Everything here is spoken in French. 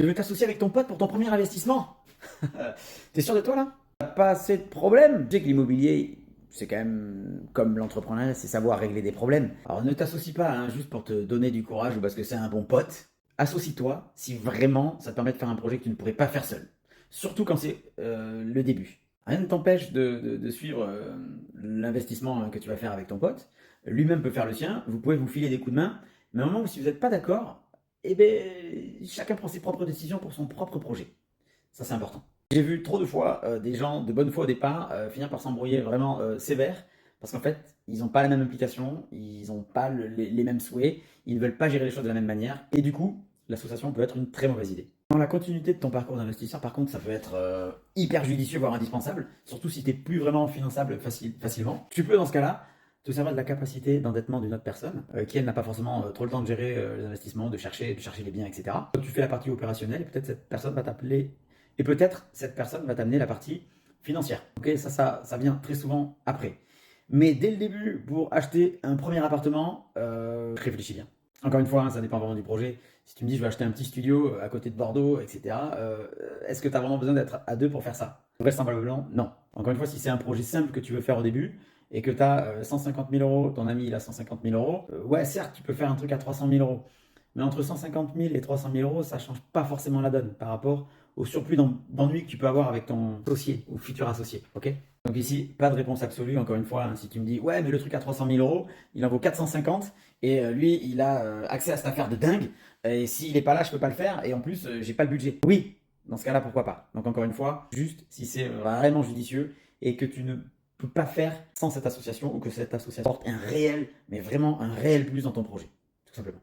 Tu veux t'associer avec ton pote pour ton premier investissement? T'es sûr de toi là? T'as pas assez de problèmes? Tu sais que l'immobilier, c'est quand même comme l'entrepreneuriat, c'est savoir régler des problèmes. Alors ne t'associe pas hein, juste pour te donner du courage ou parce que c'est un bon pote. Associe-toi si vraiment ça te permet de faire un projet que tu ne pourrais pas faire seul. Surtout quand c'est le début. Rien ne t'empêche de suivre l'investissement que tu vas faire avec ton pote. Lui-même peut faire le sien. Vous pouvez vous filer des coups de main. Mais à un moment où si vous n'êtes pas d'accord, eh ben, chacun prend ses propres décisions pour son propre projet. Ça, c'est important. J'ai vu trop de fois des gens de bonne foi au départ finir par s'embrouiller vraiment sévère parce qu'en fait, ils n'ont pas la même implication, ils n'ont pas les mêmes souhaits, ils ne veulent pas gérer les choses de la même manière et du coup, l'association peut être une très mauvaise idée. Dans la continuité de ton parcours d'investisseur, par contre, ça peut être hyper judicieux, voire indispensable, surtout si tu n'es plus vraiment finançable facilement. Tu peux, dans ce cas-là, te servir de la capacité d'endettement d'une autre personne qui, elle, n'a pas forcément trop le temps de gérer les investissements, de chercher les biens, etc. Toi, tu fais la partie opérationnelle et peut-être cette personne va t'appeler et peut-être cette personne va t'amener la partie financière. Ok, ça vient très souvent après. Mais dès le début, pour acheter un premier appartement, réfléchis bien. Encore une fois, hein, ça dépend vraiment du projet. Si tu me dis je vais acheter un petit studio à côté de Bordeaux, etc., est-ce que tu as vraiment besoin d'être à deux pour faire ça? Vraisemblablement, non. Encore une fois, si c'est un projet simple que tu veux faire au début et que tu as 150 000 euros, ton ami il a 150 000 euros, ouais, certes, tu peux faire un truc à 300 000 euros. Mais entre 150 000 et 300 000 euros, ça ne change pas forcément la donne par rapport au surplus d'ennui que tu peux avoir avec ton associé ou futur associé. Ok? Donc ici, pas de réponse absolue, encore une fois, hein, si tu me dis, ouais, mais le truc à 300 000 euros, il en vaut 450, et lui, il a accès à cette affaire de dingue, et s'il n'est pas là, je peux pas le faire, et en plus, j'ai pas le budget. Oui, dans ce cas-là, pourquoi pas? Donc encore une fois, juste si c'est vraiment judicieux, et que tu ne peux pas faire sans cette association, ou que cette association porte un réel, mais vraiment un réel plus dans ton projet, tout simplement.